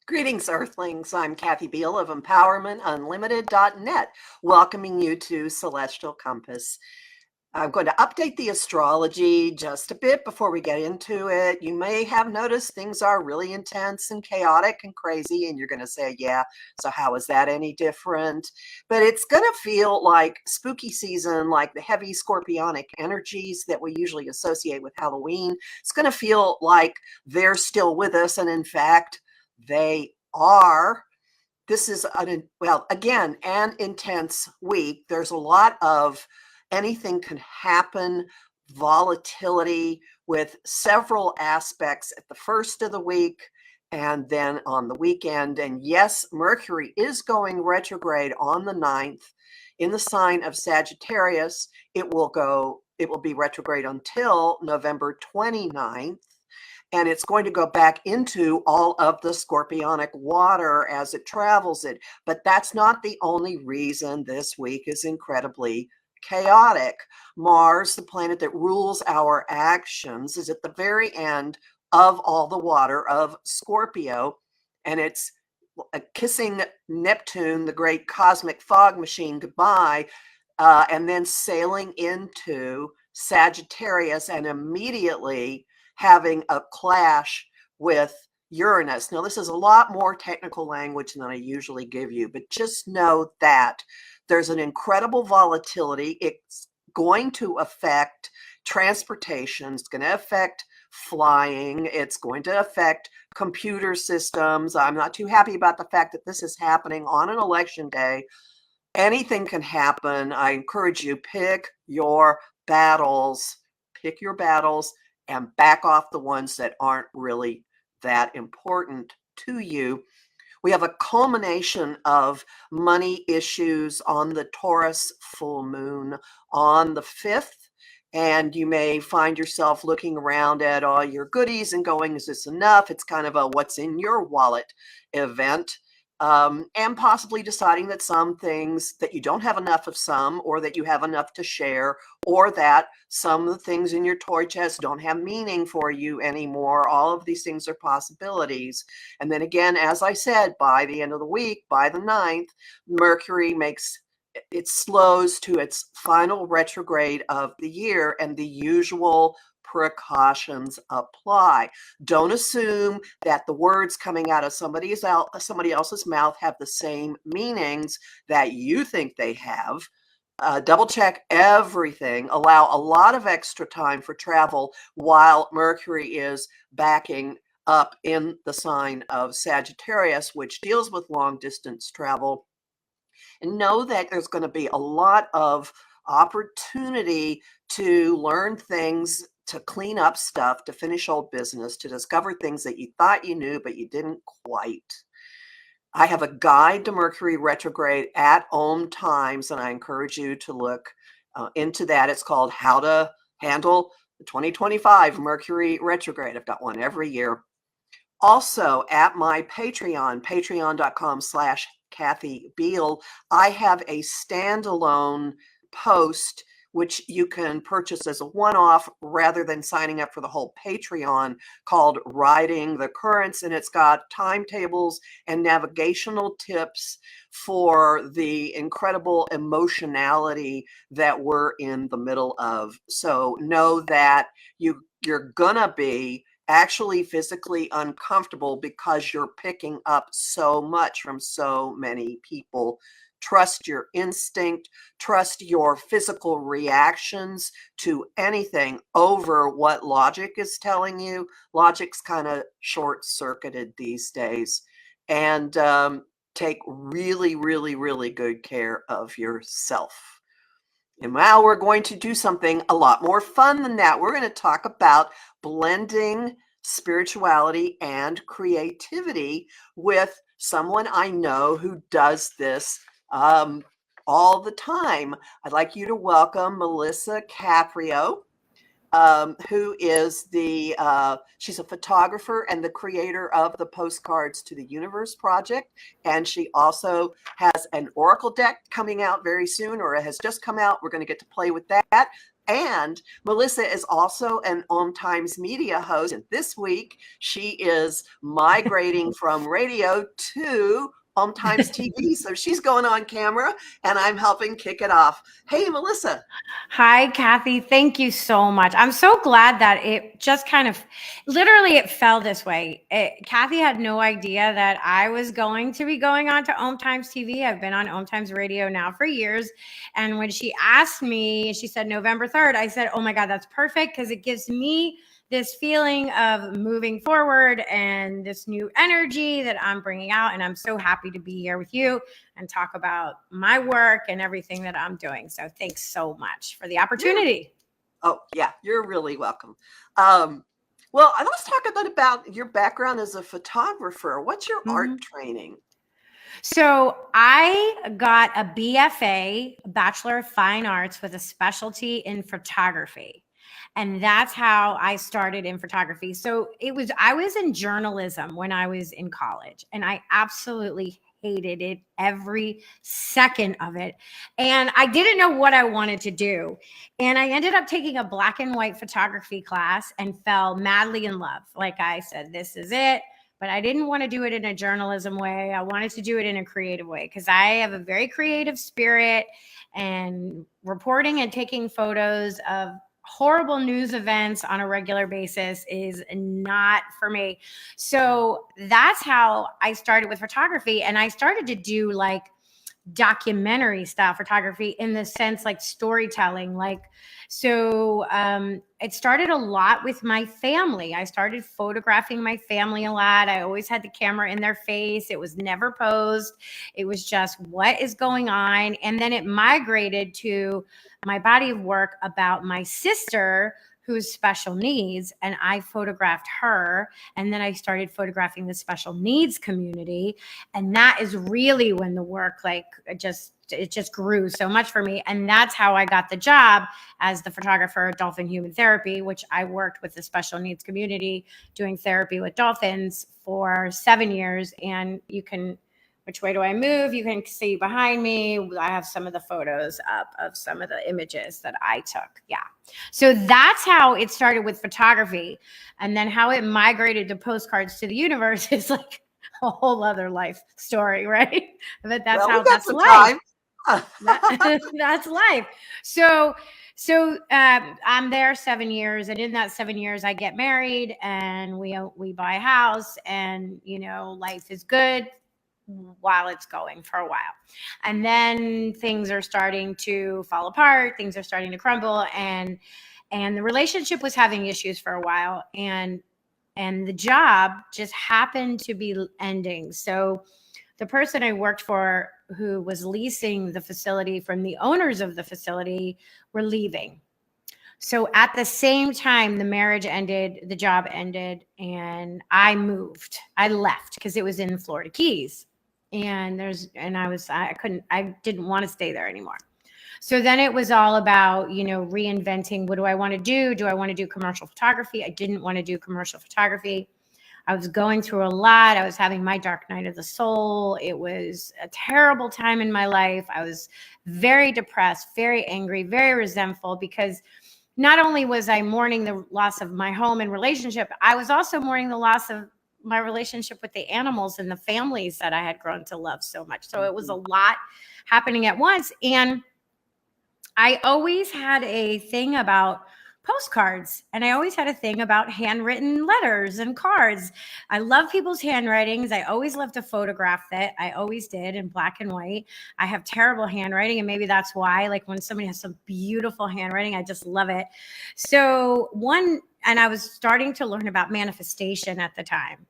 Greetings, Earthlings. I'm Kathy Biehl of EmpowermentUnlimited.net, welcoming you to Celestial Compass. I'm going to update the astrology just a bit before we get into it. You may have noticed things are really intense and chaotic and crazy, and you're going to say, yeah, so how is that any different? But it's going to feel like spooky season, like the heavy scorpionic energies that we usually associate with Halloween. It's going to feel like they're still with us, and in fact, they are. This is, again, an intense week. There's a lot of anything can happen, volatility with several aspects at the first of the week and then on the weekend. And yes, Mercury is going retrograde on the 9th in the sign of Sagittarius. It will be retrograde until November 29th. And it's going to go back into all of the scorpionic water as it travels it. But that's not the only reason this week is incredibly chaotic. Mars, the planet that rules our actions, is at the very end of all the water of Scorpio, and it's kissing Neptune, the great cosmic fog machine, goodbye, and then sailing into Sagittarius and immediately having a clash with Uranus. Now, this is a lot more technical language than I usually give you, but just know that there's an incredible volatility. It's going to affect transportation. It's going to affect flying. It's going to affect computer systems. I'm not too happy about the fact that this is happening on an election day. Anything can happen. I encourage you, pick your battles and back off the ones that aren't really that important to you. We have a culmination of money issues on the Taurus full moon on the 5th. And you may find yourself looking around at all your goodies and going, is this enough? It's kind of a what's in your wallet event. And possibly deciding that some things that you don't have enough of some, or that you have enough to share, or that some of the things in your toy chest don't have meaning for you anymore. All of these things are possibilities. And then again, as I said, by the end of the week, by the 9th, Mercury slows to its final retrograde of the year, and the usual precautions apply. Don't assume that the words coming out of somebody else's mouth have the same meanings that you think they have. Double check everything. Allow a lot of extra time for travel while Mercury is backing up in the sign of Sagittarius, which deals with long distance travel. And know that there's going to be a lot of opportunity to learn things, to clean up stuff, to finish old business, to discover things that you thought you knew, but you didn't quite. I have a guide to Mercury retrograde at OMTimes, and I encourage you to look into that. It's called How to Handle the 2025 Mercury retrograde. I've got one every year. Also, at my Patreon, patreon.com/Kathy Biehl, I have a standalone post which you can purchase as a one-off rather than signing up for the whole Patreon, called Riding the Currents. And it's got timetables and navigational tips for the incredible emotionality that we're in the middle of. So know that you're gonna be actually physically uncomfortable because you're picking up so much from so many people. Trust your instinct, trust your physical reactions to anything over what logic is telling you. Logic's kind of short-circuited these days. And take really, really, really good care of yourself. And now we're going to do something a lot more fun than that. We're going to talk about blending spirituality and creativity with someone I know who does this all the time. I'd like you to welcome Melisa Caprio, who is she's a photographer and the creator of the Postcards to the Universe project. And she also has an Oracle deck coming out very soon, or it has just come out. We're going to get to play with that. And Melisa is also an OMTimes media host. And this week, she is migrating from radio to OMTimes TV. So she's going on camera and I'm helping kick it off. Hey, Melisa. Hi, Kathy. Thank you so much. I'm so glad that it just kind of, literally it fell this way. Kathy had no idea that I was going to be going on to OMTimes TV. I've been on OMTimes Radio now for years. And when she asked me, she said November 3rd, I said, oh my God, that's perfect because it gives me this feeling of moving forward and this new energy that I'm bringing out. And I'm so happy to be here with you and talk about my work and everything that I'm doing. So thanks so much for the opportunity. Oh, yeah, you're really welcome. Well, let's talk a bit about your background as a photographer. What's your art training? So I got a BFA, Bachelor of Fine Arts, with a specialty in photography. And that's how I started in photography. So I was in journalism when I was in college, and I absolutely hated it, every second of it. And I didn't know what I wanted to do. And I ended up taking a black and white photography class and fell madly in love. Like I said, this is it. But I didn't want to do it in a journalism way. I wanted to do it in a creative way because I have a very creative spirit, and reporting and taking photos of horrible news events on a regular basis is not for me. So that's how I started with photography. And I started to do like documentary style photography in the sense like storytelling. So it started a lot with my family. I started photographing my family a lot. I always had the camera in their face. It was never posed. It was just what is going on. And then it migrated to my body of work about my sister who's special needs, and I photographed her. And then I started photographing the special needs community. And that is really when the work, it just grew so much for me. And that's how I got the job as the photographer of Dolphin Human Therapy, which I worked with the special needs community doing therapy with dolphins for 7 years. And you can, which way do I move? You can see behind me. I have some of the photos up of some of the images that I took. Yeah. So that's how it started with photography. And then how it migrated to Postcards to the Universe is like a whole other life story, right? But that's that's life. That's life. So I'm there 7 years, and in that 7 years I get married and we buy a house, and life is good while it's going for a while. And then things are starting to fall apart, things are starting to crumble, and the relationship was having issues for a while, and the job just happened to be ending. So the person I worked for who was leasing the facility from the owners of the facility were leaving. So at the same time, the marriage ended, the job ended, and I moved. I left because it was in Florida Keys. And I didn't want to stay there anymore. So then it was all about, reinventing. What do I want to do? Do I want to do commercial photography? I didn't want to do commercial photography. I was going through a lot. I was having my dark night of the soul. It was a terrible time in my life. I was very depressed, very angry, very resentful, because not only was I mourning the loss of my home and relationship, I was also mourning the loss of my relationship with the animals and the families that I had grown to love so much. So it was a lot happening at once. And I always had a thing about postcards, and I always had a thing about handwritten letters and cards. I love people's handwritings. I always loved to photograph that. I always did, in black and white. I have terrible handwriting, and maybe that's why, when somebody has some beautiful handwriting, I just love it. And I was starting to learn about manifestation at the time.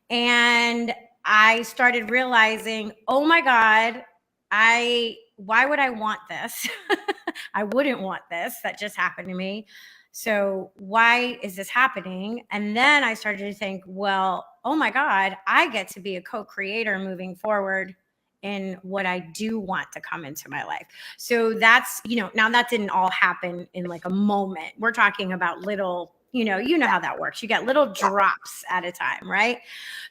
And I started realizing, oh my God, why would I want this? I wouldn't want this. That just happened to me. So why is this happening? And then I started to think, well, oh my God, I get to be a co-creator moving forward in what I do want to come into my life. So that's, now that didn't all happen in a moment. We're talking about little, you know how that works. You get little drops at a time, right?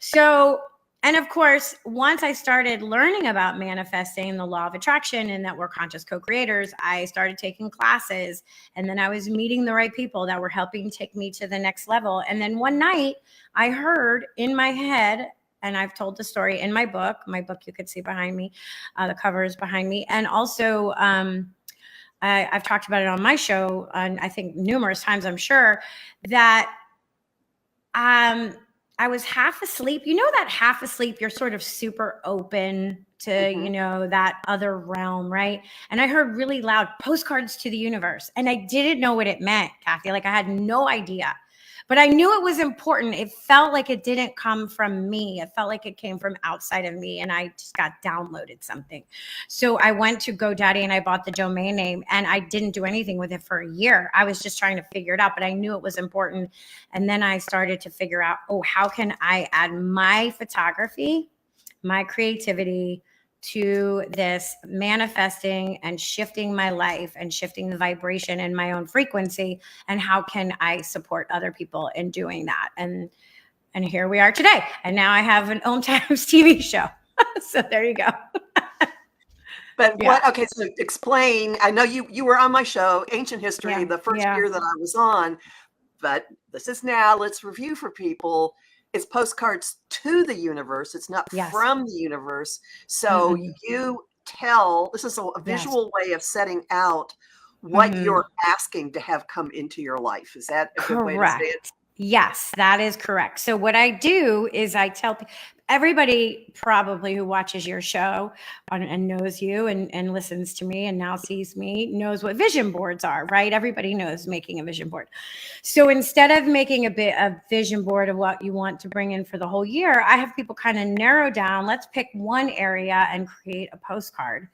So And of course, once I started learning about manifesting, the law of attraction, and that we're conscious co-creators, I started taking classes, and then I was meeting the right people that were helping take me to the next level. And then one night I heard in my head, and I've told the story in my book you could see behind me, the cover is behind me. And also, I've talked about it on my show, and I think numerous times, I'm sure, that I was half asleep. You know, that half asleep, you're sort of super open to, that other realm, right? And I heard really loud postcards to the universe. And I didn't know what it meant, Kathy. Like, I had no idea. But I knew it was important. It felt like it didn't come from me. It felt like it came from outside of me. And I just got downloaded something. So I went to GoDaddy and I bought the domain name, and I didn't do anything with it for a year. I was just trying to figure it out, but I knew it was important. And then I started to figure out, how can I add my photography, my creativity to this manifesting and shifting my life and shifting the vibration in my own frequency, and how can I support other people in doing that? And here we are today. And now I have an OMTimes TV show. So there you go. But okay, so explain. I know you were on my show, Ancient History, the first year that I was on, but this is now, let's review for people. It's postcards to the universe. It's not from the universe. So you tell, this is a visual way of setting out what you're asking to have come into your life. Is that a good way to say it? Yes, that is correct. So what I do is I tell everybody probably who watches your show and knows you and listens to me and now sees me, knows what vision boards are, right? Everybody knows making a vision board. So instead of making a vision board of what you want to bring in for the whole year, I have people kind of narrow down. Let's pick one area and create a postcard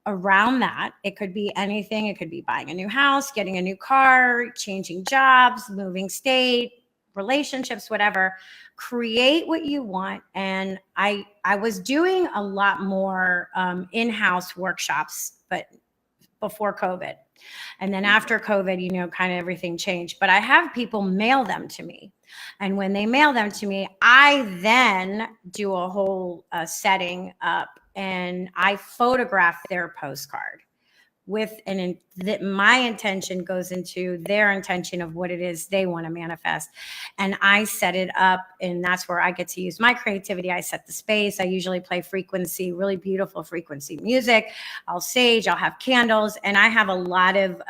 around that. It could be anything. It could be buying a new house, getting a new car, changing jobs, moving state, relationships, whatever. Create what you want. And I was doing a lot more in-house workshops, but before COVID. And then after COVID, kind of everything changed. But I have people mail them to me. And when they mail them to me, I then do a whole setting up, and I photograph their postcard with my intention goes into their intention of what it is they want to manifest. And I set it up, and that's where I get to use my creativity. I set the space. I usually play frequency, really beautiful frequency music. I'll sage, I'll have candles, and I have a lot of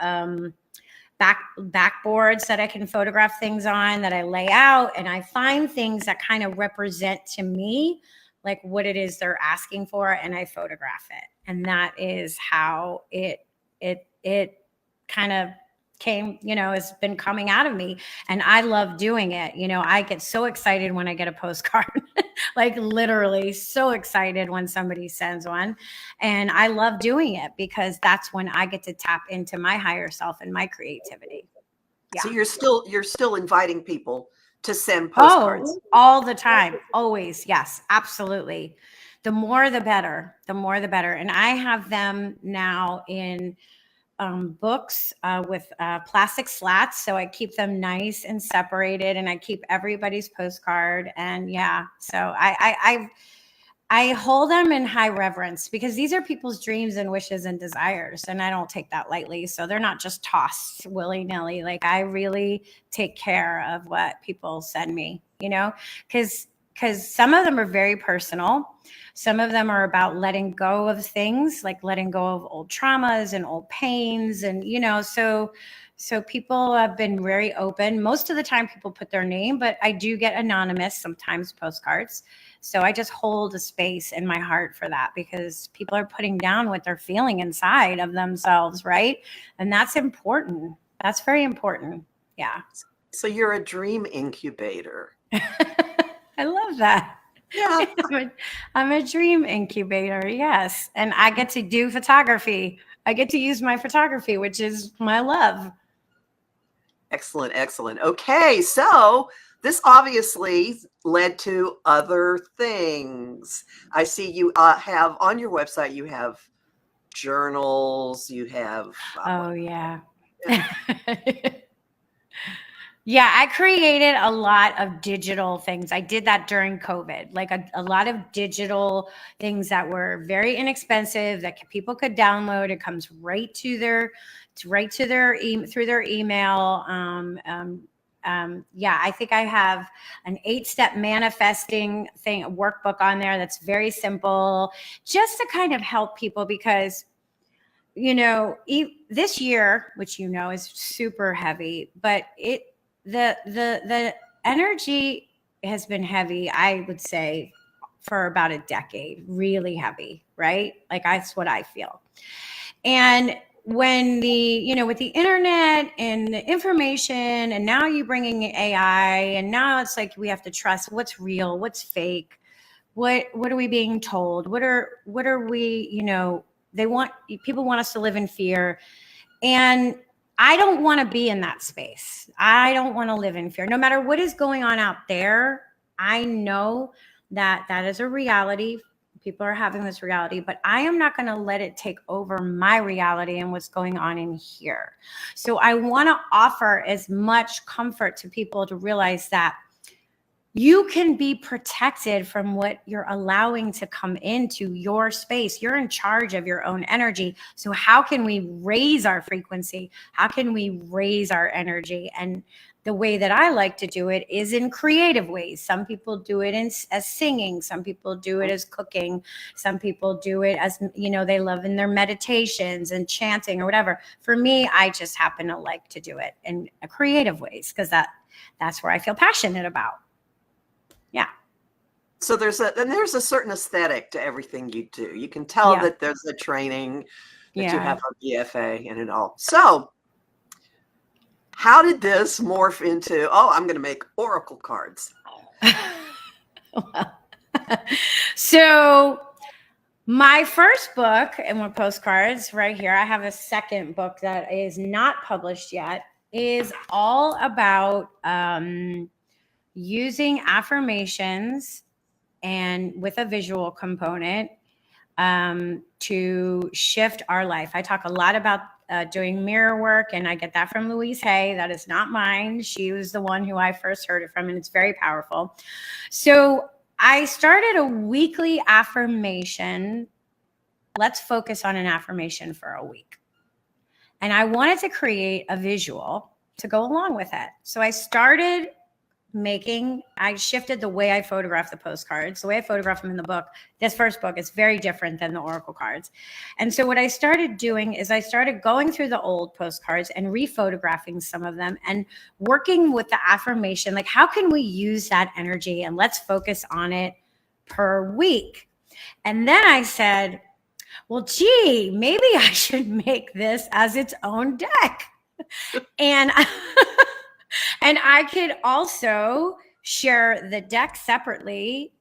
backboards that I can photograph things on that I lay out, and I find things that kind of represent to me like what it is they're asking for, and I photograph it. And that is how it kind of came, it's been coming out of me, and I love doing it. I get so excited when I get a postcard, like literally so excited when somebody sends one. And I love doing it because that's when I get to tap into my higher self and my creativity. Yeah. So you're still inviting people to send postcards. All the time. Always. Yes, absolutely. The more, the better. The more, the better. And I have them now in books with plastic slats. So I keep them nice and separated, and I keep everybody's postcard. And so I hold them in high reverence because these are people's dreams and wishes and desires. And I don't take that lightly. So they're not just tossed willy-nilly. Like, I really take care of what people send me, because some of them are very personal. Some of them are about letting go of things, like letting go of old traumas and old pains. And, so people have been very open. Most of the time people put their name, but I do get anonymous, sometimes postcards. So I just hold a space in my heart for that, because people are putting down what they're feeling inside of themselves, right? And that's important. That's very important. Yeah. So you're a dream incubator. I love that. Yeah. I'm a dream incubator. Yes. And I get to do photography. I get to use my photography, which is my love. Excellent. Excellent. Okay. So this obviously led to other things. I see you have on your website, you have journals, you have. Oh, yeah. Yeah, I created a lot of digital things. I did that during COVID, like a lot of digital things that were very inexpensive that people could download. It comes right to their, through their email. Yeah, I think I have an 8-step manifesting thing, a workbook on there that's very simple, just to kind of help people because this year, which is super heavy, but the energy has been heavy, I would say, for about a decade, really heavy, right? Like that's what I feel. And when with the internet and the information, and now you bringing AI, and now it's like we have to trust what's real, what's fake, what are we being told, what are we, people want us to live in fear. And I don't want to be in that space. I don't want to live in fear. No matter what is going on out there, I know that is a reality. People are having this reality, but I am not going to let it take over my reality and what's going on in here. So I want to offer as much comfort to people to realize that you can be protected from what you're allowing to come into your space. You're in charge of your own energy. So how can we raise our frequency? How can we raise our energy? And the way that I like to do it is in creative ways. Some people do it as singing. Some people do it as cooking. Some people do it as, they love in their meditations and chanting or whatever. For me, I just happen to like to do it in creative ways because that's where I feel passionate about. Yeah. So there's a certain aesthetic to everything you do. You can tell that there's a training that you have a BFA in it all. So how did this morph into, I'm going to make oracle cards? So my first book, and we're Postcards right here. I have a second book that is not published yet, is all about using affirmations and with a visual component to shift our life. I talk a lot about doing mirror work, and I get that from Louise Hay. That is not mine. She was the one who I first heard it from, and it's very powerful. So I started a weekly affirmation. Let's focus on an affirmation for a week. And I wanted to create a visual to go along with it. So I started I shifted the way I photograph the postcards, the way I photograph them in the book. This first book is very different than the oracle cards. And so what I started doing is I started going through the old postcards and rephotographing some of them and working with the affirmation, like how can we use that energy and let's focus on it per week. And then I said, well, gee, maybe I should make this as its own deck. And and I could also share the deck separately,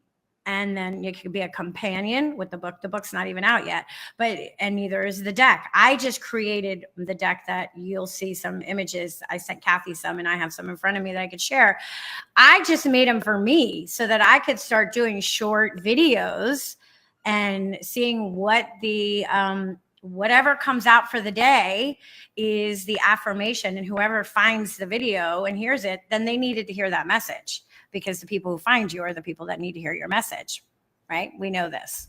and then it could be a companion with the book. The book's not even out yet, and neither is the deck. I just created the deck that you'll see some images. I sent Kathy some, and I have some in front of me that I could share. I just made them for me so that I could start doing short videos and seeing what the whatever comes out for the day is the affirmation, and whoever finds the video and hears it, then they needed to hear that message, because the people who find you are the people that need to hear your message, right? We know this.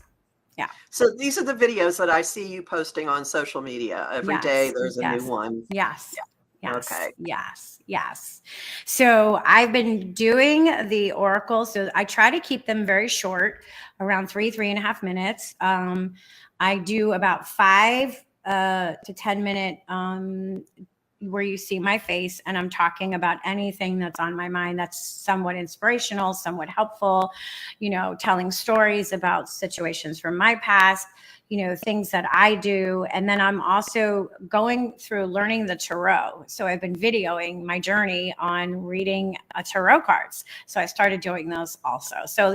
Yeah. So these are the videos that I see you posting on social media every day. There's a new one. Yes. Yeah. Yes. Okay. Yes. So I've been doing the oracle. So I try to keep them very short, around 3.5 minutes. I do about 5 to 10 minute where you see my face and I'm talking about anything that's on my mind that's somewhat inspirational, somewhat helpful, telling stories about situations from my past, things that I do. And then I'm also going through learning the tarot. So I've been videoing my journey on reading tarot cards. So I started doing those also. So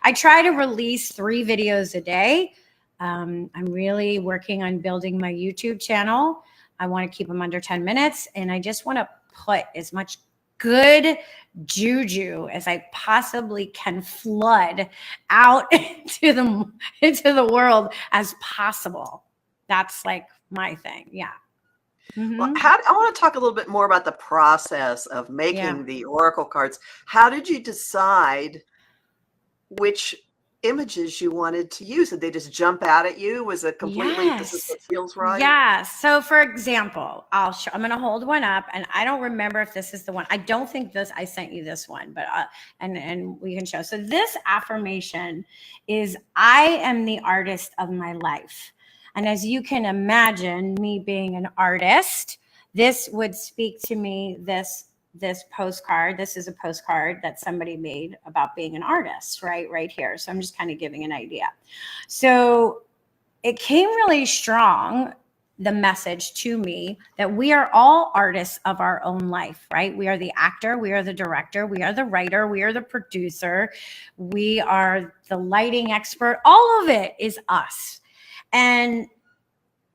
I try to release 3 videos a day. I'm really working on building my YouTube channel. I want to keep them under 10 minutes. And I just want to put as much good juju as I possibly can flood out into the world as possible. That's like my thing. Yeah. Well, Hmm. I want to talk a little bit more about the process of Yeah. making the oracle cards. How did you decide which images you wanted to use? Did they just jump out at you? Was it completely, this is Yes. what feels right? Yeah. So for example, I'm going to hold one up, and I don't remember if this is the one. I don't think I sent you this one, but, and we can show. So this affirmation is, I am the artist of my life. And as you can imagine, me being an artist, this would speak to me, this postcard. This is a postcard that somebody made about being an artist, right here. So I'm just kind of giving an idea. So it came really strong, the message to me, that we are all artists of our own life, right? We are the actor, we are the director, we are the writer, we are the producer, we are the lighting expert. All of it is us. And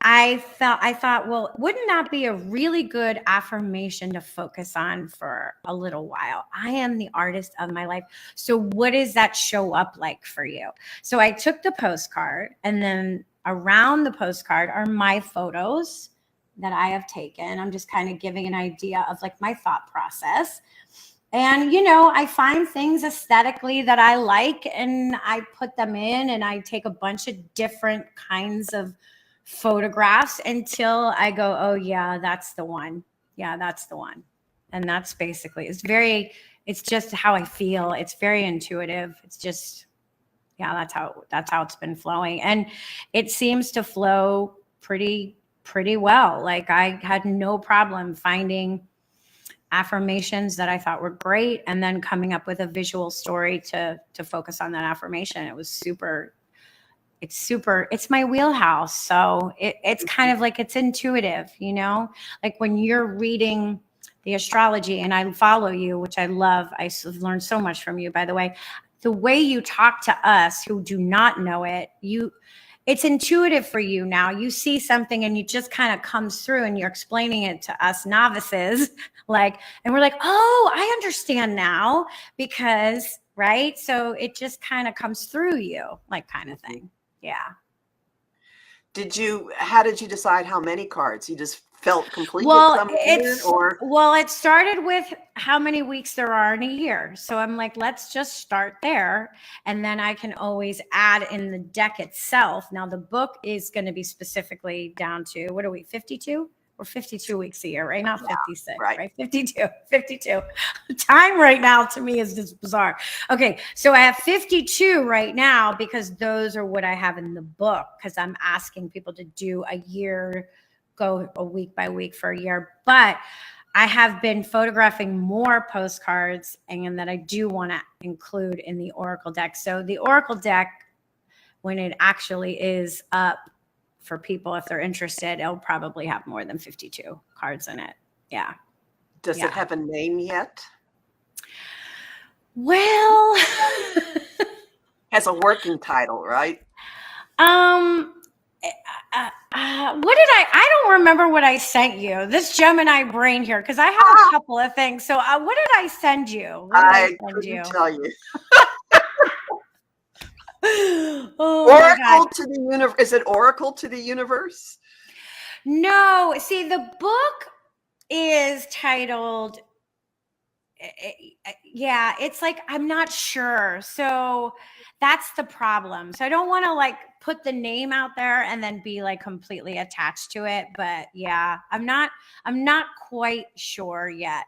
I thought, well, wouldn't that be a really good affirmation to focus on for a little while? I am the artist of my life. So what does that show up like for you? So I took the postcard, and then around the postcard are my photos that I have taken. I'm just kind of giving an idea of like my thought process. And, I find things aesthetically that I like, and I put them in, and I take a bunch of different kinds of photographs until I go, oh yeah, that's the one. Yeah, that's the one. And that's basically, it's just how I feel. It's very intuitive. It's just, yeah, that's how it's been flowing. And it seems to flow pretty well. Like, I had no problem finding affirmations that I thought were great, and then coming up with a visual story to focus on that affirmation. It was it's my wheelhouse. So it's kind of like, it's intuitive, like when you're reading the astrology, and I follow you, which I love. I've learned so much from you, by the way. The way you talk to us who do not know it, it's intuitive for you now. You see something and it just kind of comes through, and you're explaining it to us novices, and we're like, oh, I understand now, because, right? So it just kind of comes through you, kind of thing. Yeah. How did you decide how many cards? You just felt complete at Well, some point, or? it started with how many weeks there are in a year. So I'm like, let's just start there. And then I can always add in the deck itself. Now the book is going to be specifically down to, what are we, 52? We're 52 weeks a year, right? Not 56, right? 52. Time right now to me is just bizarre. Okay, so I have 52 right now, because those are what I have in the book, because I'm asking people to do a year, go a week by week for a year. But I have been photographing more postcards, and that I do want to include in the Oracle deck. So the Oracle deck, when it actually is up for people, if they're interested, it'll probably have more than 52 cards in it. Yeah. Does it have a name yet? Well, has a working title, right? What did I don't remember what I sent you. This Gemini brain here, because I have a couple of things. So what did I send you? I couldn't tell you. Oh, Oracle to the universe. Is it Oracle to the Universe? No. See, the book is titled, yeah, it's like, I'm not sure. So that's the problem. So I don't want to put the name out there and then be completely attached to it. But yeah, I'm not quite sure yet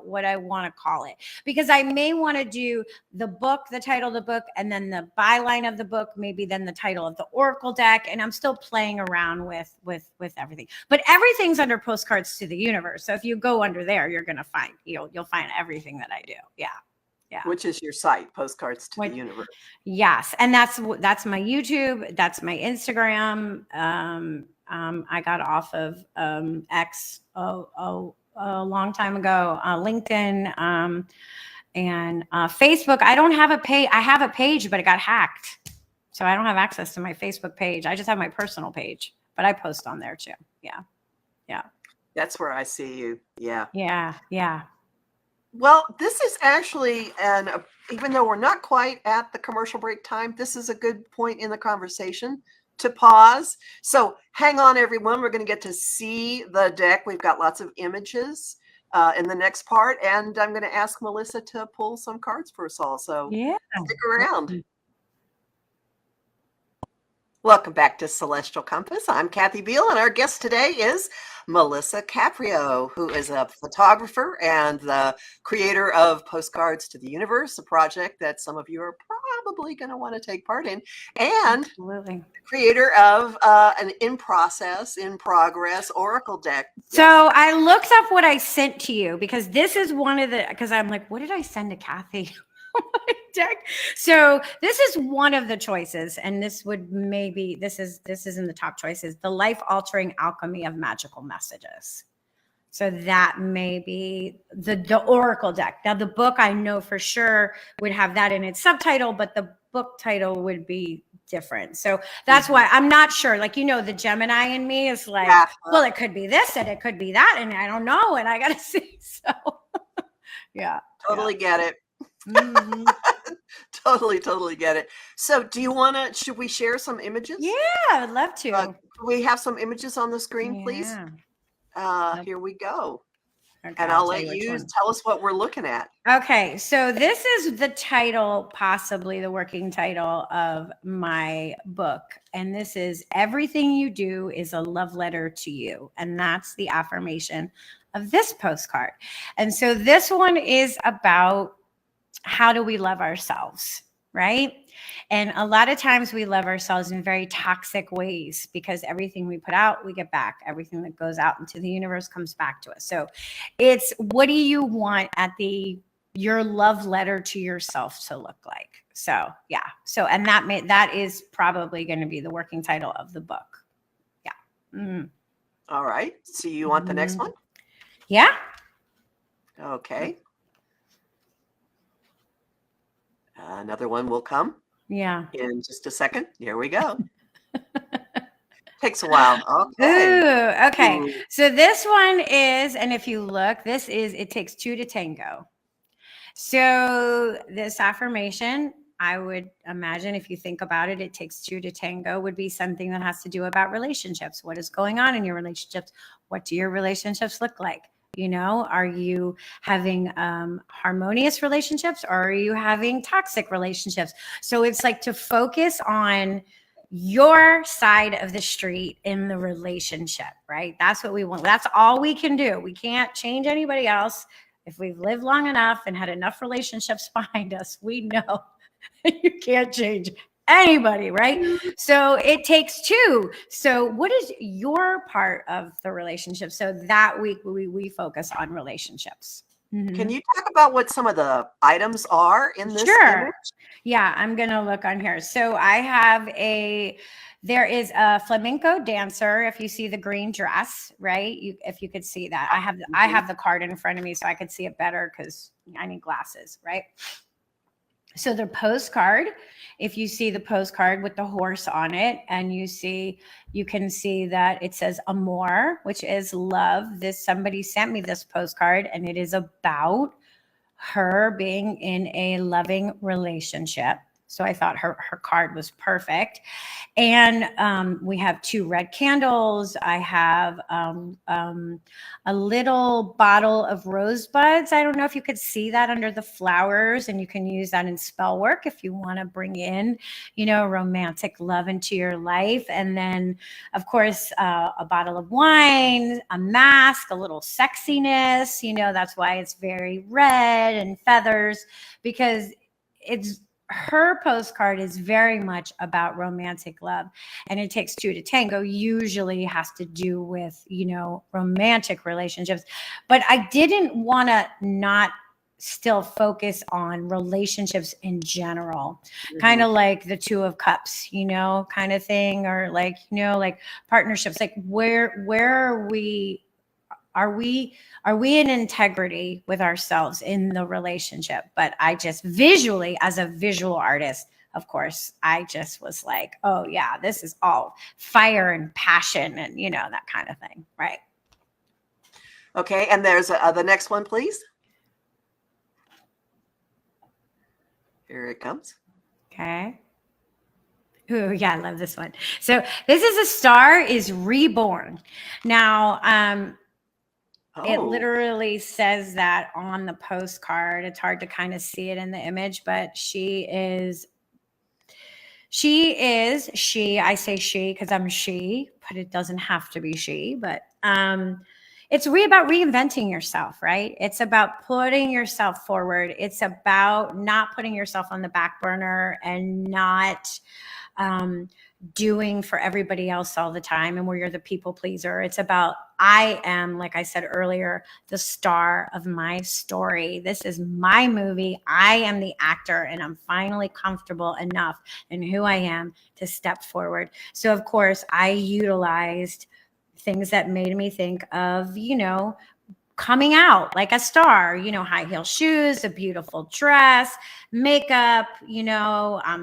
what I want to call it, because I may want to do the book, the title of the book, and then the byline of the book, maybe then the title of the Oracle deck. And I'm still playing around with everything, but everything's under Postcards to the Universe. So if you go under there, you're going to find, you'll find everything that I do. Yeah. Yeah. Which is your site, Postcards to the Universe. Yes. And that's my YouTube. That's my Instagram. I got off of X a long time ago, LinkedIn, and Facebook. I don't have a page. I have a page, but it got hacked. So I don't have access to my Facebook page. I just have my personal page, but I post on there too. Yeah. Yeah. That's where I see you. Yeah. Yeah. Yeah. Well, this is actually, even though we're not quite at the commercial break time, this is a good point in the conversation to pause. So hang on, everyone. We're going to get to see the deck. We've got lots of images in the next part, and I'm going to ask Melisa to pull some cards for us all. So stick around. Welcome back to Celestial Compass. I'm Kathy Biehl, and our guest today is Melisa Caprio, who is a photographer and the creator of Postcards to the Universe, a project that some of you are probably going to want to take part in, and Absolutely. creator of an in progress oracle deck. So I looked up what I sent to you, because this is one of the, because I'm like, what did I send to Kathy? Deck. So this is one of the choices, and this would maybe this is in the top choices: the life altering alchemy of magical messages. So that may be the oracle deck. Now the book, I know for sure, would have that in its subtitle, but the book title would be different. So that's why I'm not sure. Like, the Gemini in me is like, well, it could be this and it could be that, and I don't know, and I gotta see. So totally get it. Totally get it. So do you want to, should we share some images? Yeah, I would love to. We have some images on the screen, please. Here we go. Okay, and I'll let you tell us what we're looking at. Okay, so this is the title, possibly the working title of my book. And this is Everything You Do is a Love Letter to You. And that's the affirmation of this postcard. And so this one is about how do we love ourselves, right? And a lot of times we love ourselves in very toxic ways, because everything we put out, we get back. Everything that goes out into the universe comes back to us. So it's, what do you want your love letter to yourself to look like? So, yeah. So, and that is probably going to be the working title of the book. Yeah. Mm. All right. So you want the next one? Yeah. Okay. Another one will come. Yeah. In just a second. Here we go. Takes a while. Okay. Ooh, okay. Ooh. So this one is, and if you look, this is, it takes two to tango. So this affirmation, I would imagine, if you think about it, it takes two to tango, would be something that has to do about relationships. What is going on in your relationships? What do your relationships look like? Are you having harmonious relationships, or are you having toxic relationships? So it's like to focus on your side of the street in the relationship, right? That's what we want. That's all we can do. We can't change anybody else. If we've lived long enough and had enough relationships behind us, we know you can't change anybody, right? So it takes two. So what is your part of the relationship? So that week we focus on relationships. Can you talk about what some of the items are in this image? Yeah, I'm going to look on here. So I have there is a flamenco dancer. If you see the green dress, right? If you could see that, I have the card in front of me so I could see it better, because I need glasses, right? So the postcard, if you see the postcard with the horse on it, and you can see that it says amor, which is love. Somebody sent me this postcard, and it is about her being in a loving relationship. So I thought her card was perfect. And we have two red candles. I have a little bottle of rosebuds. I don't know if you could see that under the flowers, and you can use that in spell work if you want to bring in, romantic love into your life. And then, of course, a bottle of wine, a mask, a little sexiness. That's why it's very red and feathers, because her postcard is very much about romantic love, and it takes two to tango usually has to do with, romantic relationships. But I didn't want to not still focus on relationships in general, kind of like the Two of Cups, kind of thing, or like partnerships, like where are we? Are we in integrity with ourselves in the relationship? But I just visually, as a visual artist, of course, I just was like, oh yeah, this is all fire and passion and, that kind of thing. Right. Okay. And there's the next one, please. Here it comes. Okay. Oh, yeah, I love this one. So this is a star is reborn. Now, it literally says that on the postcard. It's hard to kind of see it in the image, but she, I say she because I'm she, but it doesn't have to be she, but it's about reinventing yourself, right? It's about putting yourself forward. It's about not putting yourself on the back burner and not doing for everybody else all the time and where you're the people pleaser. It's about, I am, like I said earlier, the star of my story. This is my movie. I am the actor, and I'm finally comfortable enough in who I am to step forward. So of course I utilized things that made me think of, coming out like a star, high heel shoes, a beautiful dress, makeup,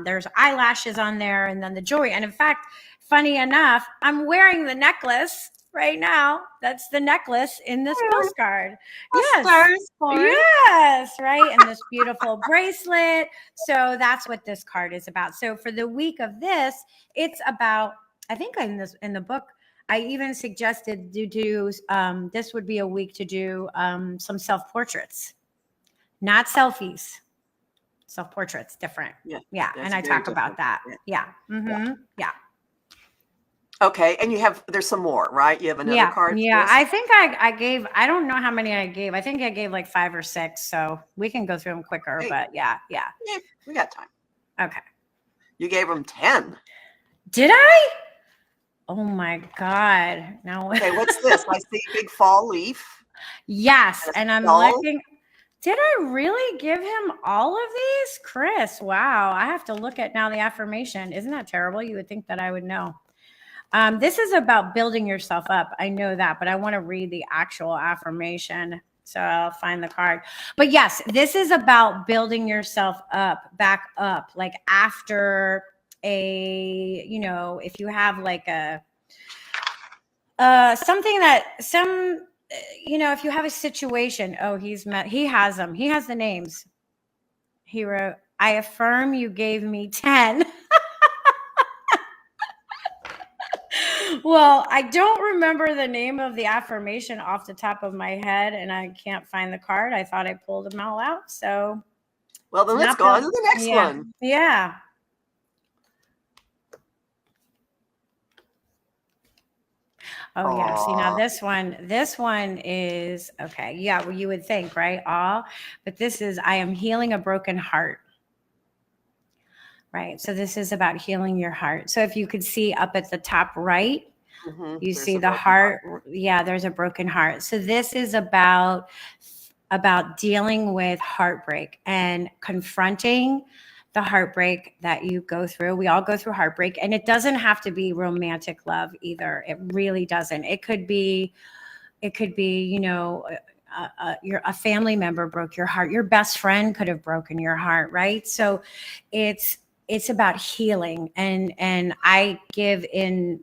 there's eyelashes on there, and then the jewelry. And in fact, funny enough, I'm wearing the necklace right now. That's the necklace in this postcard. Yes. Yes. Right. And this beautiful bracelet. So that's what this card is about. So for the week of this, it's about, I think in the book, I even suggested to do, this would be a week to do some self-portraits, not selfies. Self-portraits, different. Yeah. And I talk about that. Yeah. Mm-hmm. Yeah. Okay. And there's some more, right? You have another card? Yeah. I think I gave, I don't know how many I gave. I think I gave like 5 or 6. So we can go through them quicker, but yeah. We got time. Okay. You gave them 10. Did I? Oh my God. Now, okay, what's this? I see a big fall leaf. Yes. And I'm looking. Did I really give him all of these? Chris, wow. I have to look at now the affirmation. Isn't that terrible? You would think that I would know. This is about building yourself up. I know that, but I want to read the actual affirmation. So I'll find the card. But yes, this is about building yourself up, back up, like after if you have like if you have a situation, he has the names. He wrote, I affirm you gave me 10. Well, I don't remember the name of the affirmation off the top of my head, and I can't find the card. I thought I pulled them all out. So, well, then let's go on to the next one. Yeah. Oh, yeah. See, now this one is okay. Yeah. Well, you would think, right? But this is, I am healing a broken heart. Right. So this is about healing your heart. So if you could see up at the top right, you see the heart. Yeah, there's a broken heart. So this is about dealing with heartbreak and confronting the heartbreak that you go through. We all go through heartbreak, and it doesn't have to be romantic love either. It really doesn't. It could be, a family member broke your heart. Your best friend could have broken your heart, right? So it's about healing. And I give in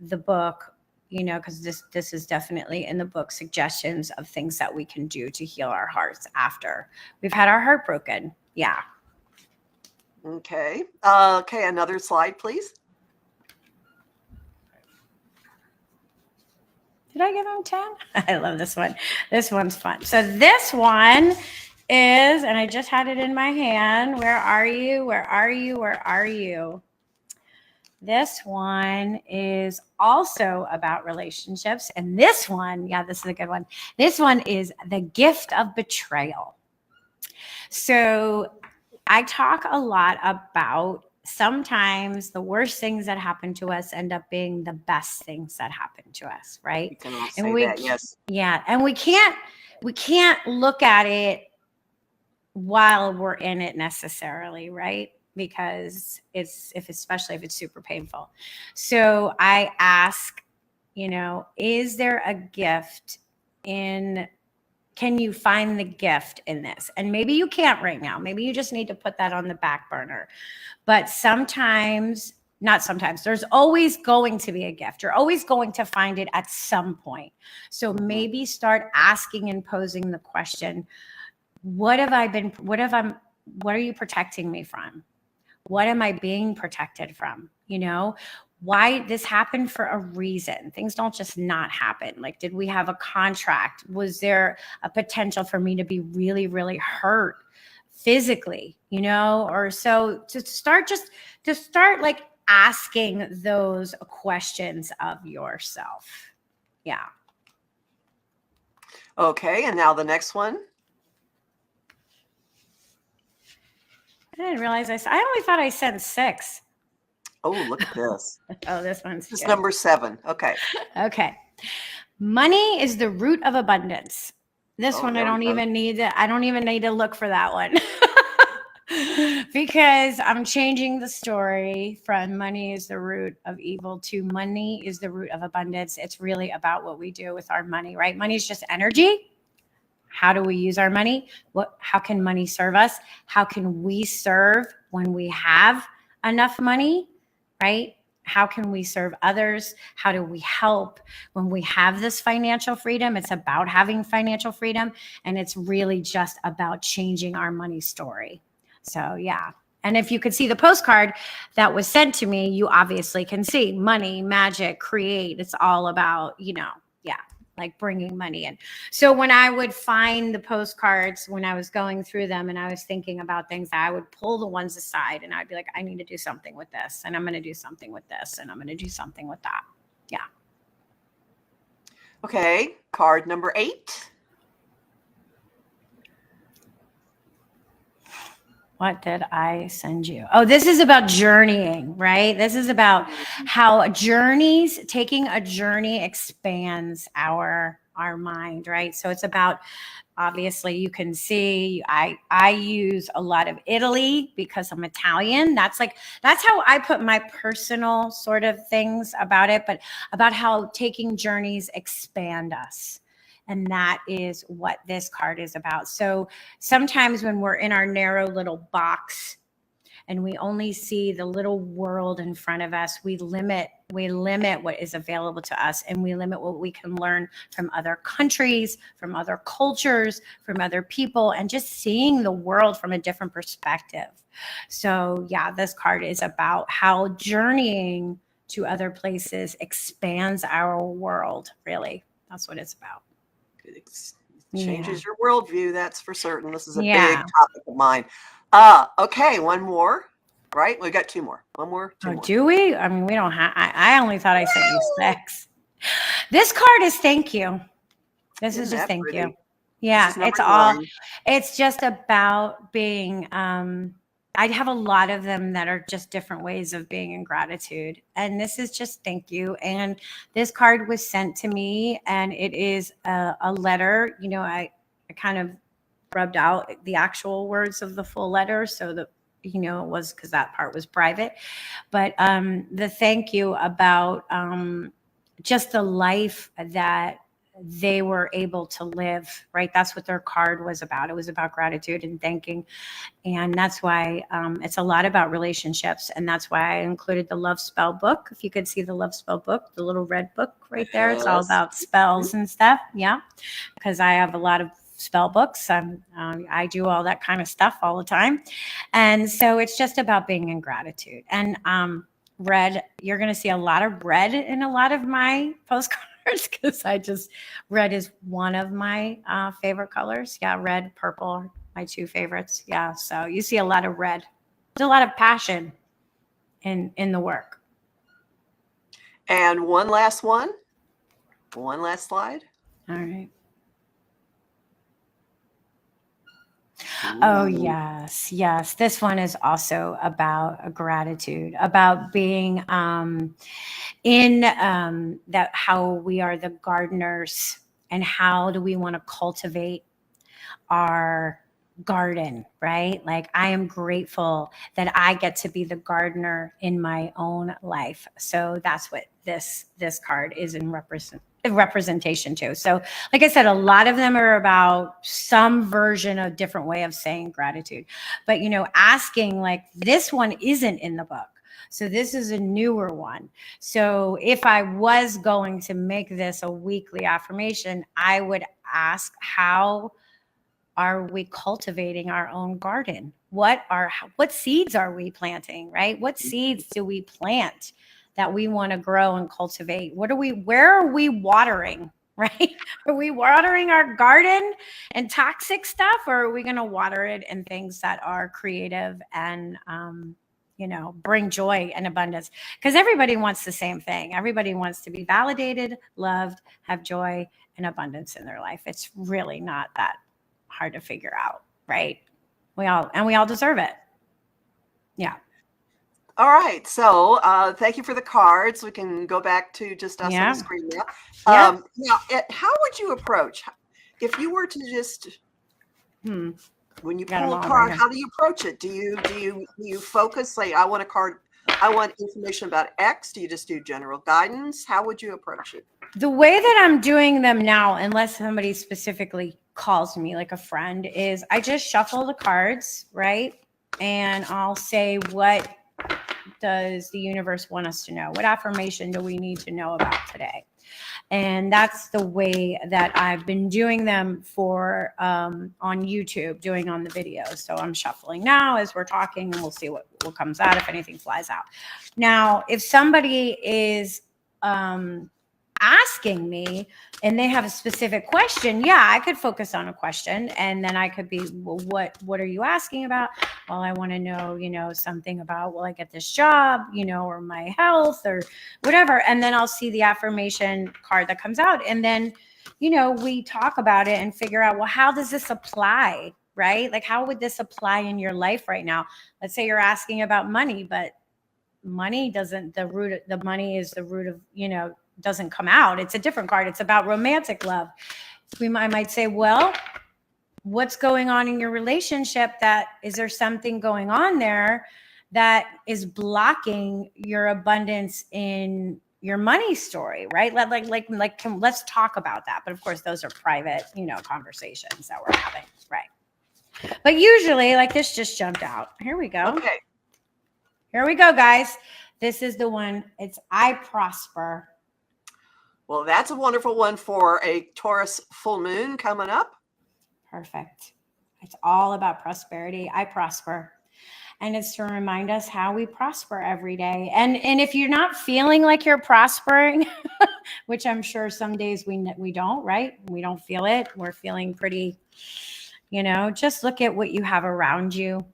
the book, because this is definitely in the book, suggestions of things that we can do to heal our hearts after we've had our heart broken. Yeah. Okay. Okay. Another slide, please. Did I give him 10? I love this one. This one's fun. So this one is, and I just had it in my hand. Where are you? Where are you? Where are you? This one is also about relationships. And this one, this is a good one. This one is the gift of betrayal. So I talk a lot about sometimes the worst things that happen to us end up being the best things that happen to us, right? You can all say that, yes. Yeah, and we can't look at it while we're in it necessarily, right? Because especially if it's super painful. So I ask, is there a gift can you find the gift in this? And maybe you can't right now. Maybe you just need to put that on the back burner. But not sometimes, there's always going to be a gift. You're always going to find it at some point. So maybe start asking and posing the question, what are you protecting me from? What am I being protected from? You know, why this happened for a reason. Things don't just not happen. Like, did we have a contract? Was there a potential for me to be really, really hurt physically, you know? Or so to start like asking those questions of yourself. Yeah. Okay, and now the next one. I didn't realize I only thought I sent 6. Oh, look at this. Oh, this one's This is good. number 7. Okay. Okay. Money is the root of abundance. This one, I don't even need to look for that one. Because I'm changing the story from money is the root of evil to money is the root of abundance. It's really about what we do with our money, right? Money is just energy. How do we use our money? How can money serve us? How can we serve when we have enough money, right? How can we serve others? How do we help when we have this financial freedom? It's about having financial freedom, and it's really just about changing our money story. So, yeah. And if you could see the postcard that was sent to me, you obviously can see money, magic, create. It's all about, like bringing money in. So when I would find the postcards, when I was going through them and I was thinking about things, I would pull the ones aside and I'd be like, I need to do something with this, and I'm going to do something with this, and I'm going to do something with that. Yeah. Okay. Card number 8. What did I send you? Oh, this is about journeying, right? This is about how taking a journey expands our mind, right? So it's about, obviously you can see I use a lot of Italy because I'm Italian. That's how I put my personal sort of things about it, but about how taking journeys expand us. And that is what this card is about. So sometimes when we're in our narrow little box and we only see the little world in front of us, we limit what is available to us, and we limit what we can learn from other countries, from other cultures, from other people, and just seeing the world from a different perspective. So yeah, this card is about how journeying to other places expands our world, really. That's what it's about. It changes your worldview, that's for certain. This is a big topic of mine. Okay, one more. Right? We got 2 more. One more. 2 more. Do we? I mean, we don't have. I only thought I sent you 6. This card is thank you. This is just thank you. Yeah, it's all. It's just about being. I have a lot of them that are just different ways of being in gratitude. And this is just thank you. And this card was sent to me, and it is a letter. You know, I kind of rubbed out the actual words of the full letter so that, it was because that part was private. But the thank you about just the life that they were able to live, right? That's what their card was about. It was about gratitude and thanking. And that's why it's a lot about relationships. And that's why I included the Love Spell book. If you could see the Love Spell book, the little red book right there, it's all about spells and stuff. Yeah. Because I have a lot of spell books. I do all that kind of stuff all the time. And so it's just about being in gratitude. And red, you're going to see a lot of red in a lot of my postcards, because red is one of my favorite colors. Yeah, red, purple, my 2 favorites. Yeah, so you see a lot of red. There's a lot of passion in the work. And one last one. One last slide. All right. Oh, yes. This one is also about gratitude, about being in that how we are the gardeners, and how do we want to cultivate our garden, right? Like, I am grateful that I get to be the gardener in my own life. So that's what this card is in representation too. So like I said, a lot of them are about some version of different way of saying gratitude, but asking, like, this one isn't in the book. So this is a newer one. So if I was going to make this a weekly affirmation, I would ask, how are we cultivating our own garden? what seeds are we planting, right? What seeds do we plant that we want to grow and cultivate? Where are we watering, right? Are we watering our garden and toxic stuff, or are we going to water it in things that are creative and, bring joy and abundance? Because everybody wants the same thing. Everybody wants to be validated, loved, have joy and abundance in their life. It's really not that hard to figure out, right? We all deserve it. Yeah. All right. So thank you for the cards. We can go back to just us on the screen now. Now, how would you approach if you were to just when you pull a card? How do you approach it? Do you focus, like, I want a card, I want information about X? Do you just do general guidance? How would you approach it? The way that I'm doing them now, unless somebody specifically calls me, like a friend, is I just shuffle the cards, right? And I'll say, what does the universe want us to know? What affirmation do we need to know about today? And that's the way that I've been doing them for on YouTube, doing on the videos. So I'm shuffling now as we're talking, and we'll see what comes out, if anything flies out. Now, if somebody is asking me and they have a specific question, I could focus on a question, and then I could be, well, what are you asking about? Well, I want to know, something about, will I get this job, or my health or whatever. And then I'll see the affirmation card that comes out. And then, we talk about it and figure out, well, how does this apply, right? Like, how would this apply in your life right now? Let's say you're asking about money, but money doesn't, the money is the root of, doesn't come out. It's a different card. It's about romantic love. I might say, well, what's going on in your relationship? Is there something going on there that is blocking your abundance in your money story, right? Let's talk about that. But of course, those are private, conversations that we're having, right? But usually, like, this just jumped out. Here we go. Okay. Here we go, guys. This is the one. It's I prosper. Well, that's a wonderful one for a Taurus full moon coming up. Perfect. It's all about prosperity. I prosper. And it's to remind us how we prosper every day. And if you're not feeling like you're prospering, which I'm sure some days we don't, right? We don't feel it. We're feeling pretty, just look at what you have around you.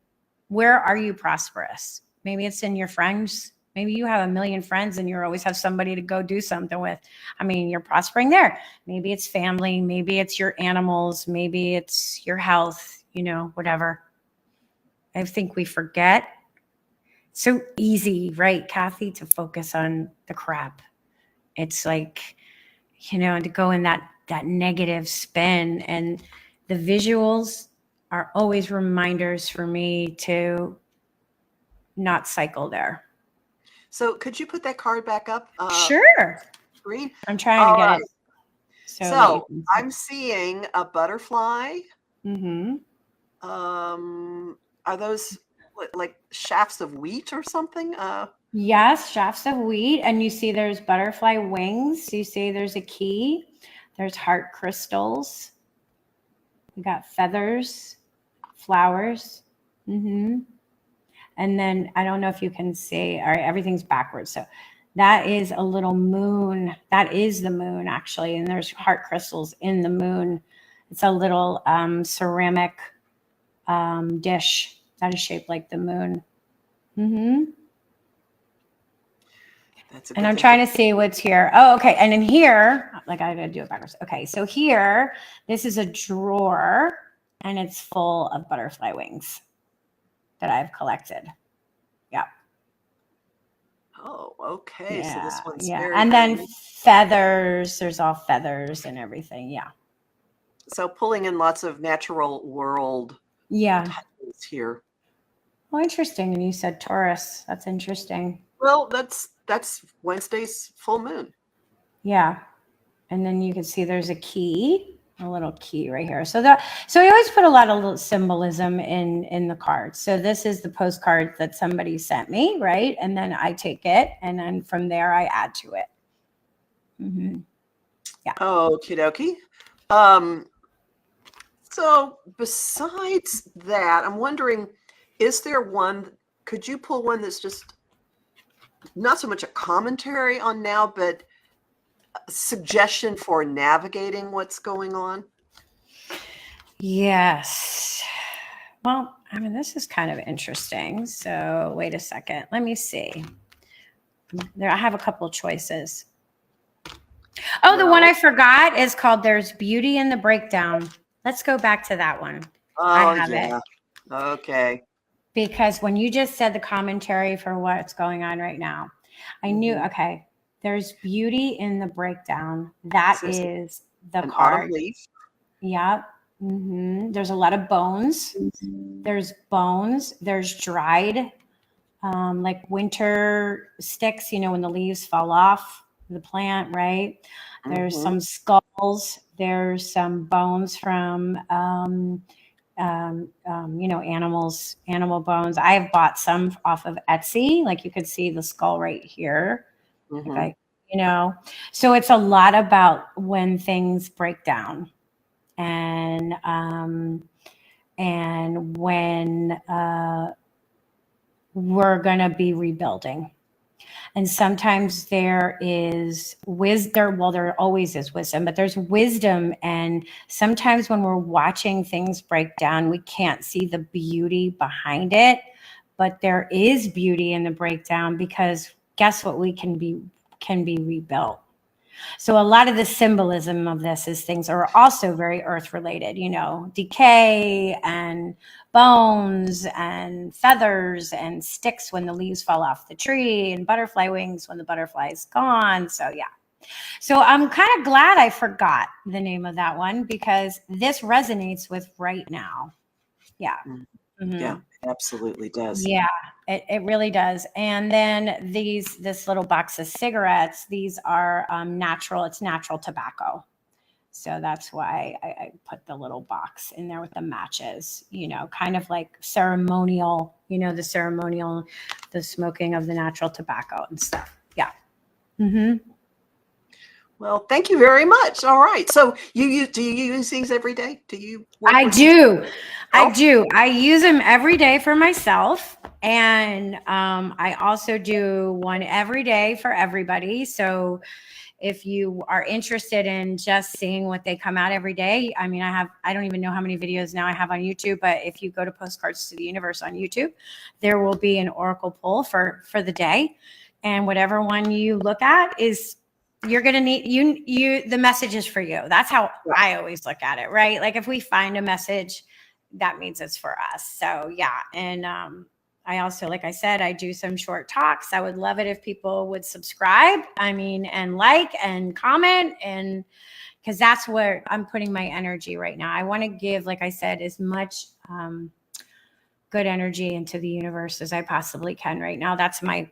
Where are you prosperous? Maybe it's in your friends. Maybe you have a million friends and you always have somebody to go do something with. I mean, you're prospering there. Maybe it's family. Maybe it's your animals. Maybe it's your health, whatever. I think we forget. It's so easy, right, Kathy, to focus on the crap. It's like, to go in that negative spin. And the visuals are always reminders for me to not cycle there. So could you put that card back up? Sure. Screen? I'm trying to get it. So I'm seeing a butterfly. Mm-hmm. Are those like shafts of wheat or something? Yes, shafts of wheat. And you see there's butterfly wings. You see there's a key. There's heart crystals. We got feathers, flowers. Mm-hmm. And then I don't know if you can see, all right, everything's backwards. So that is a little moon. That is the moon, actually. And there's heart crystals in the moon. It's a little ceramic dish that is shaped like the moon. Mm-hmm. And I'm trying to see what's here. Oh, okay. And in here, like, I got to do it backwards. Okay. So here, this is a drawer, and it's full of butterfly wings that I've collected. Yeah. Oh, okay. Yeah, so this one's very and then feathers. There's all feathers and everything. Yeah. So pulling in lots of natural world. Yeah. Titles here. Oh, interesting. And you said Taurus. That's interesting. Well, that's Wednesday's full moon. Yeah. And then you can see there's a key. A little key right here. So we always put a lot of little symbolism in the cards. So this is the postcard that somebody sent me, right? And then I take it, and then from there I add to it. Mm-hmm. Yeah. Okie dokie. So besides that, I'm wondering Is there one, could you pull one that's just not so much a commentary on now, but a suggestion for navigating what's going on? Yes. Well, I mean, this is kind of interesting. So wait a second. Let me see. There, I have a couple of choices. Oh, the one I forgot is called There's Beauty in the Breakdown. Let's go back to that one. I have it. Okay. Because when you just said the commentary for what's going on right now, I knew, okay, there's beauty in the breakdown. That is the card. Autumn leaf. Yeah. There's a lot of bones. There's bones. There's dried, like winter sticks, you know, when the leaves fall off the plant, right? There's some skulls. There's some bones from, you know, animal bones. I have bought some off of Etsy. Like you could see the skull right here. Okay. You know, so it's a lot about when things break down and when we're going to be rebuilding. And sometimes there is wisdom. Well, there always is wisdom, but there's wisdom. And sometimes when we're watching things break down, we can't see the beauty behind it. But there is beauty in the breakdown because guess what? We can be rebuilt. So a lot of the symbolism of this is things are also very earth related, you know, decay and bones and feathers and sticks when the leaves fall off the tree and butterfly wings when the butterfly's gone. So yeah. So I'm kind of glad I forgot the name of that one because this resonates with right now. Yeah. Yeah, it absolutely does. Yeah, it really does. And then this little box of cigarettes, these are natural. It's natural tobacco. So that's why I put the little box in there with the matches, you know, kind of like ceremonial, you know, the smoking of the natural tobacco and stuff. Yeah. Well, thank you very much. All right. So do you use these every day? Do you? I do. I do. I use them every day for myself. And I also do one every day for everybody. So if you are interested in just seeing what they come out every day, I mean, I don't even know how many videos now I have on YouTube, but if you go to Postcards to the Universe on YouTube, there will be an oracle pull for the day. And whatever one you look at is you're going to need the message is for you. That's how I always look at it, right? Like if we find a message, that means it's for us. So yeah. And I also, like I said, I do some short talks. I would love it if people would subscribe. I mean, and like and comment, and because that's where I'm putting my energy right now. I want to give, like I said, as much good energy into the universe as I possibly can right now. That's my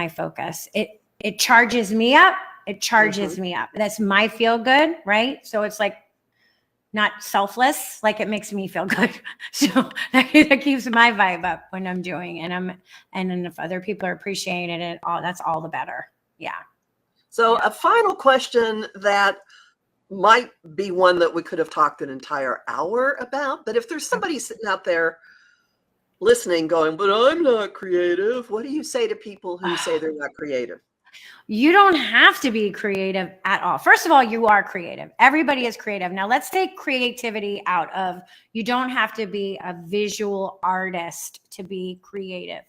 focus. It charges me up. It charges me up. That's my feel good, right? So it's like not selfless, like it makes me feel good. So that keeps my vibe up when I'm doing it. And then if other people are appreciating it, that's all the better. Yeah. So a final question that might be one that we could have talked an entire hour about, but if there's somebody sitting out there listening going, but I'm not creative, what do you say to people who say they're not creative? You don't have to be creative at all. First of all, you are creative. Everybody is creative. Now let's take creativity out of, you don't have to be a visual artist to be creative.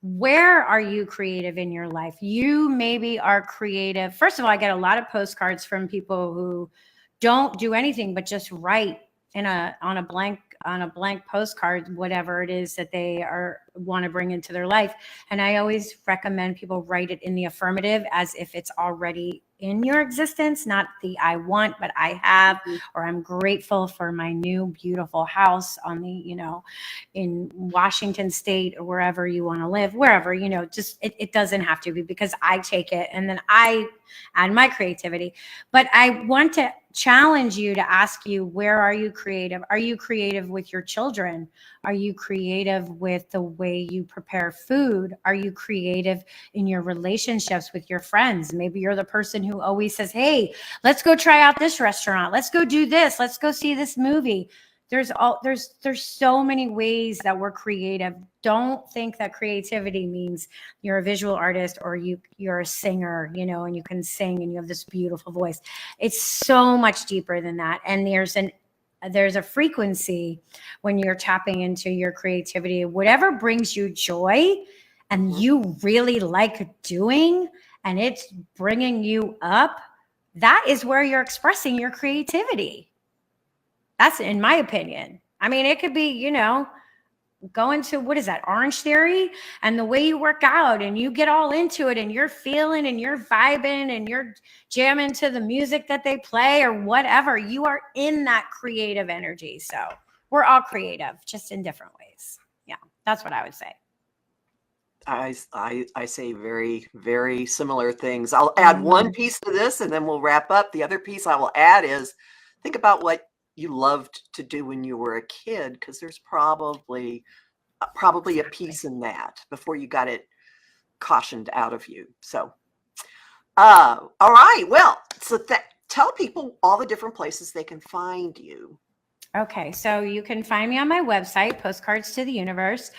Where are you creative in your life? You maybe are creative. First of all, I get a lot of postcards from people who don't do anything but just write on a blank postcard, whatever it is that they want to bring into their life. And I always recommend people write it in the affirmative as if it's already in your existence, not the I want, but I have, or I'm grateful for my new beautiful house on the, you know, in Washington State or wherever you want to live, wherever, you know, just it doesn't have to be, because I take it and then I add my creativity. But I want to challenge you to ask you, where are you creative? Are you creative with your children? Are you creative with the way you prepare food? Are you creative in your relationships with your friends? Maybe you're the person who always says, hey, let's go try out this restaurant. Let's go do this. Let's go see this movie. there's so many ways that we're creative. Don't think that creativity means you're a visual artist or you're a singer, you know, and you can sing and you have this beautiful voice. It's so much deeper than that. And there's a frequency when you're tapping into your creativity, whatever brings you joy and you really like doing, and it's bringing you up, that is where you're expressing your creativity. That's in my opinion. I mean, it could be, you know, going to, what is that, Orange Theory, and the way you work out and you get all into it and you're feeling and you're vibing and you're jamming to the music that they play or whatever. You are in that creative energy. So we're all creative, just in different ways. Yeah, that's what I would say. I say very, very similar things. I'll add one piece to this and then we'll wrap up. The other piece I will add is think about what you loved to do when you were a kid, because there's probably a piece in that before you got it cautioned out of you. So, all right. Well, so tell people all the different places they can find you. Okay, so you can find me on my website, Postcards to the Universe.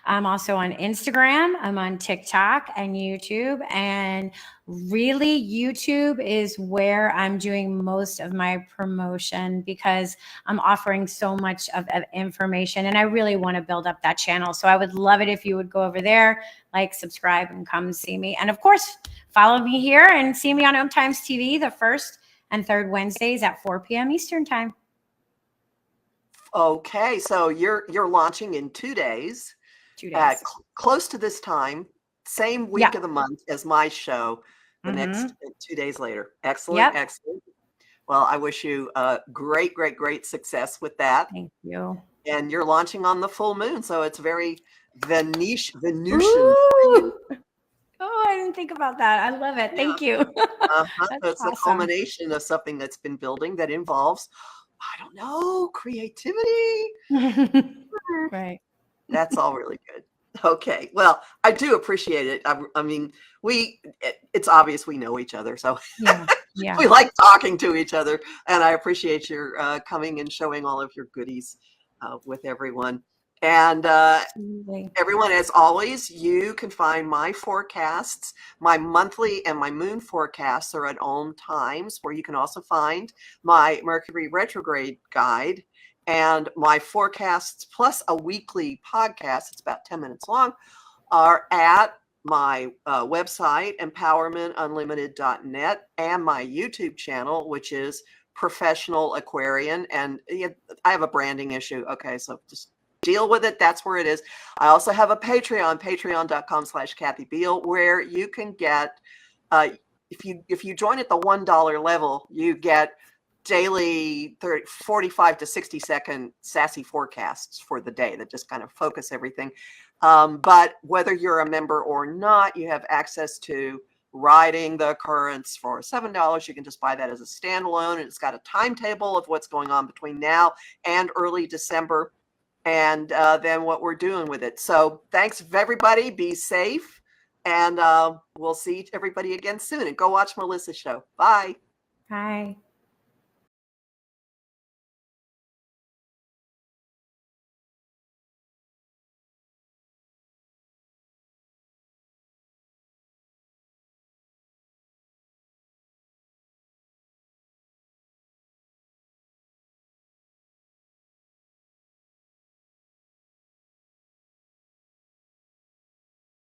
I'm also on Instagram. I'm on TikTok and YouTube. And really, YouTube is where I'm doing most of my promotion because I'm offering so much of information and I really want to build up that channel. So I would love it if you would go over there, like, subscribe, and come see me. And of course, follow me here and see me on OMTimes TV the first and third Wednesdays at 4 p.m. Eastern Time. Okay, so you're launching in 2 days. 2 days. Close to this time, same week of the month as my show, the next 2 days later. Excellent, excellent. Well, I wish you great, great, great success with that. Thank you. And you're launching on the full moon, so it's very Venusian. Oh, I didn't think about that. I love it. Thank you. It's a culmination of something that's been building that involves, I don't know, creativity. Right. That's all really good. Okay. Well, I do appreciate it. I mean, it's obvious we know each other. So yeah. We like talking to each other. And I appreciate your coming and showing all of your goodies with everyone. And everyone, as always, you can find my forecasts, my monthly and my moon forecasts are at OMTimes, where you can also find my Mercury retrograde guide and my forecasts plus a weekly podcast. It's about 10 minutes long, are at my website, empowermentunlimited.net, and my YouTube channel, which is Professional Aquarian. And I have a branding issue. Okay, so just deal with it. That's where it is. I also have a Patreon, patreon.com/Kathy Biehl, where you can get, if you join at the $1 level, you get daily 45 to 60 second sassy forecasts for the day that just kind of focus everything. But whether you're a member or not, you have access to riding the currents for $7. You can just buy that as a standalone, and it's got a timetable of what's going on between now and early December, and then what we're doing with it. So thanks, everybody. Be safe, and we'll see everybody again soon. And go watch Melissa's show. Bye. Bye.